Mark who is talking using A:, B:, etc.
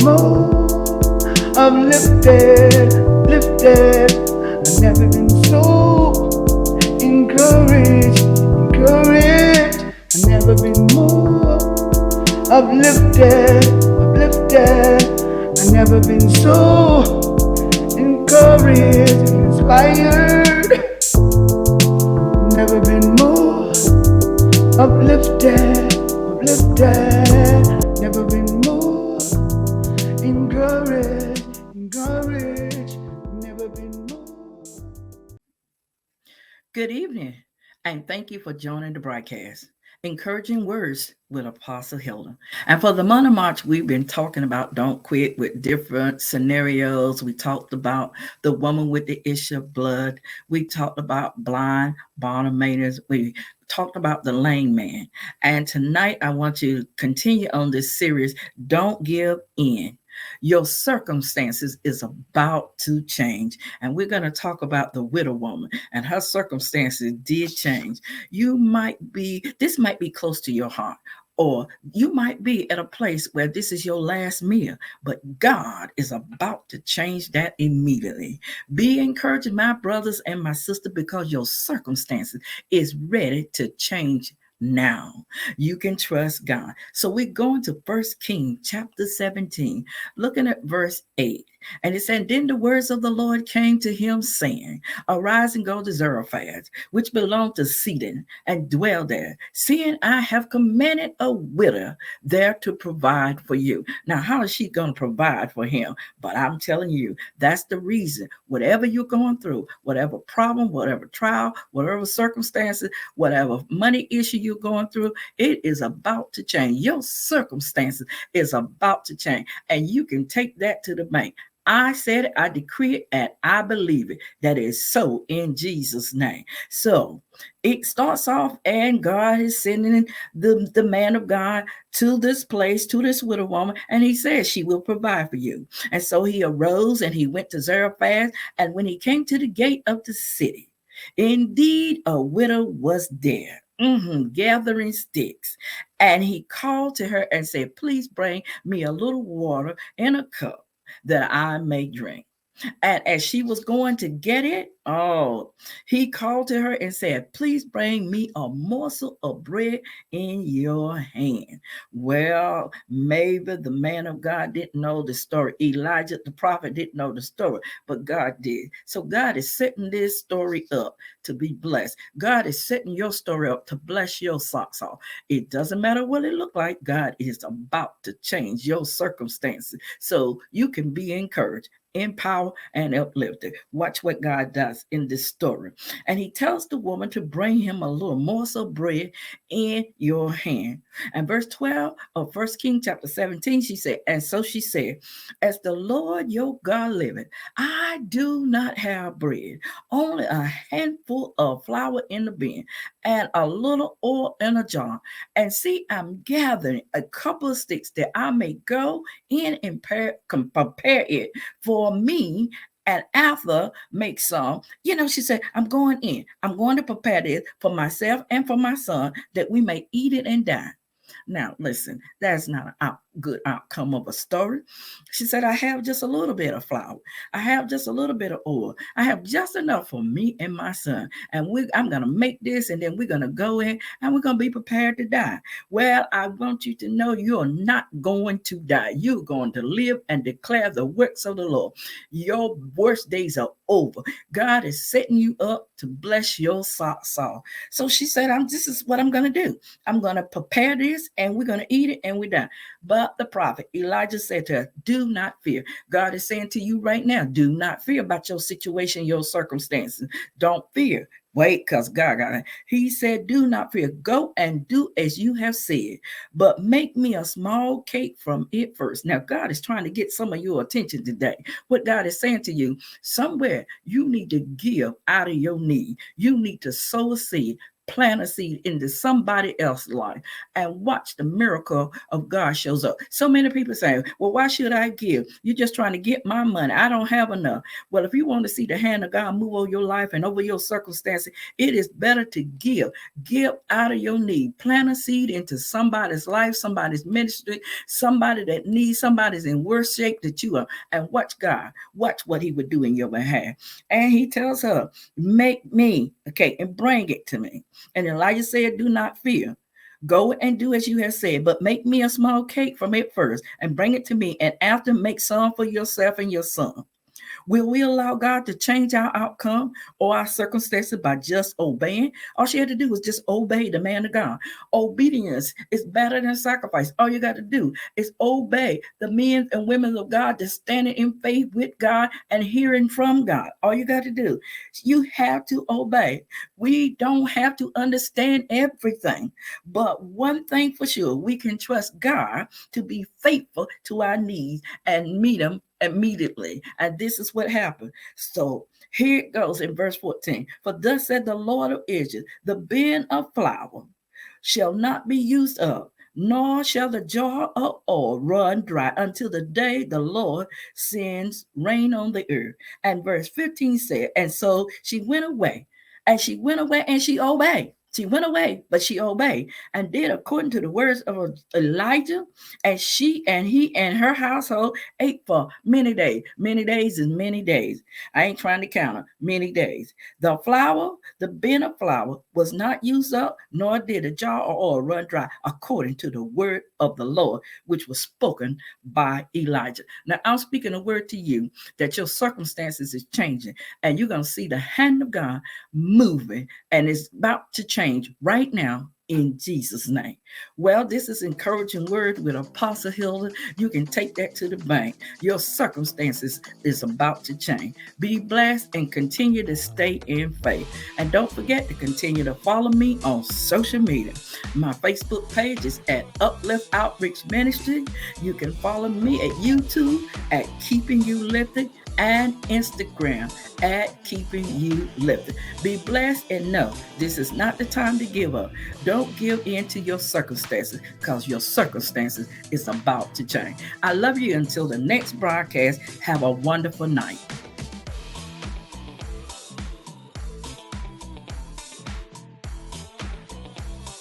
A: more uplifted, lifted. I've never been so encouraged, encouraged. I've never been more uplifted, uplifted. I've never been so encouraged, inspired. Never been more uplifted, uplifted. Never been more encouraged, encouraged. Never been more.
B: Good evening, and thank you for joining the broadcast. Encouraging Words with Apostle Hilda. And for the month of March, we've been talking about don't quit with different scenarios. We talked about the woman with the issue of blood. We talked about blind Bartimaeus. We talked about the lame man. And tonight, I want to continue on this series, Don't Give In. Your circumstances is about to change. And we're going to talk about the widow woman, and her circumstances did change. This might be close to your heart. Or you might be at a place where this is your last meal, but God is about to change that immediately. Be encouraged, my brothers and my sister, because your circumstances is ready to change now. You can trust God. So we're going to First King chapter 17, looking at verse 8. And it said, Then the words of the Lord came to him, saying, Arise and go to Zarephath, which belonged to Sidon, and dwell there, seeing I have commanded a widow there to provide for you. Now, how is she going to provide for him? But I'm telling you, that's the reason. Whatever you're going through, whatever problem, whatever trial, whatever circumstances, whatever money issue you're going through, it is about to change. Your circumstances is about to change. And you can take that to the bank. I said it, I decree it, and I believe it. That is so in Jesus' name. So it starts off, and God is sending the man of God to this place, to this widow woman, and he says she will provide for you. And so he arose and he went to Zarephath, and when he came to the gate of the city, indeed a widow was there. Gathering sticks. And he called to her and said, Please bring me a little water in a cup that I may drink. And as she was going to get it, he called to her and said, Please bring me a morsel of bread in your hand. Well, maybe the man of God didn't know the story. Elijah, the prophet, didn't know the story, but God did. So God is setting this story up to be blessed. God is setting your story up to bless your socks off. It doesn't matter what it looked like. God is about to change your circumstances so you can be encouraged, empowered, and uplifted. Watch what God does in this story. And he tells the woman to bring him a little morsel of bread in your hand. And verse 12 of First King chapter 17, she said, and so she said, As the Lord your God liveth, I do not have bread, only a handful of flour in the bin, and a little oil in a jar. And see, I'm gathering a couple of sticks that I may go in and prepare it for me, and after make some. She said, I'm going in. I'm going to prepare this for myself and for my son that we may eat it and die. Now, listen, that's not a good outcome of a story. She said, I have just a little bit of flour. I have just a little bit of oil. I have just enough for me and my son. And I'm going to make this, and then we're going to go in and we're going to be prepared to die. Well, I want you to know you're not going to die. You're going to live and declare the works of the Lord. Your worst days are over. God is setting you up to bless your socks off. So she said, this is what I'm going to do. I'm going to prepare this, and we're going to eat it, and we're done. But the prophet Elijah said to her, do not fear. God is saying to you right now, do not fear about your situation, your circumstances. Don't fear. Wait, because God got it. He said, do not fear. Go and do as you have said, but make me a small cake from it first. Now, God is trying to get some of your attention today. What God is saying to you, somewhere you need to give out of your need. You need to sow a seed. plant a seed into somebody else's life and watch the miracle of God shows up. So many people say, well, why should I give? You're just trying to get my money. I don't have enough. Well, if you want to see the hand of God move over your life and over your circumstances, it is better to give. Give out of your need. Plant a seed into somebody's life, somebody's ministry, somebody that needs, somebody's in worse shape that you are, and watch God. Watch what he would do in your behalf. And he tells her, make me a cake and bring it to me. And Elijah said, do not fear. Go and do as you have said, but make me a small cake from it first and bring it to me. And after, make some for yourself and your son. Will we allow God to change our outcome or our circumstances by just obeying? All she had to do was just obey the man of God. Obedience is better than sacrifice. All you got to do is obey the men and women of God that's standing in faith with God and hearing from God. All you got to do, you have to obey. We don't have to understand everything, but one thing for sure, we can trust God to be faithful to our needs and meet them immediately. And this is what happened. So here it goes in verse 14. For thus said the Lord of Israel, the bin of flour shall not be used up, nor shall the jar of oil run dry until the day the Lord sends rain on the earth. And verse 15 said, and so she went away, and she went away and she obeyed. She went away, but she obeyed and did according to the words of Elijah. And she and he and her household ate for many days. Many days is many days. I ain't trying to count it. Many days. The flour, the bin of flour, was not used up, nor did a jar of oil run dry, according to the word of the Lord, which was spoken by Elijah. Now, I'm speaking a word to you that your circumstances is changing, and you're going to see the hand of God moving, and it's about to change right now in Jesus' name. Well, this is encouraging word with Apostle Hilda. You can take that to the bank. Your circumstances is about to change. Be blessed and continue to stay in faith. And don't forget to continue to follow me on social media. My Facebook page is at Uplift Outreach Ministry. You can follow me at YouTube at Keeping You Lifted and Instagram at Keeping You Lifted. Be blessed and know this is not the time to give up. Don't give in to your circumstances because your circumstances is about to change. I love you until the next broadcast. Have a wonderful night.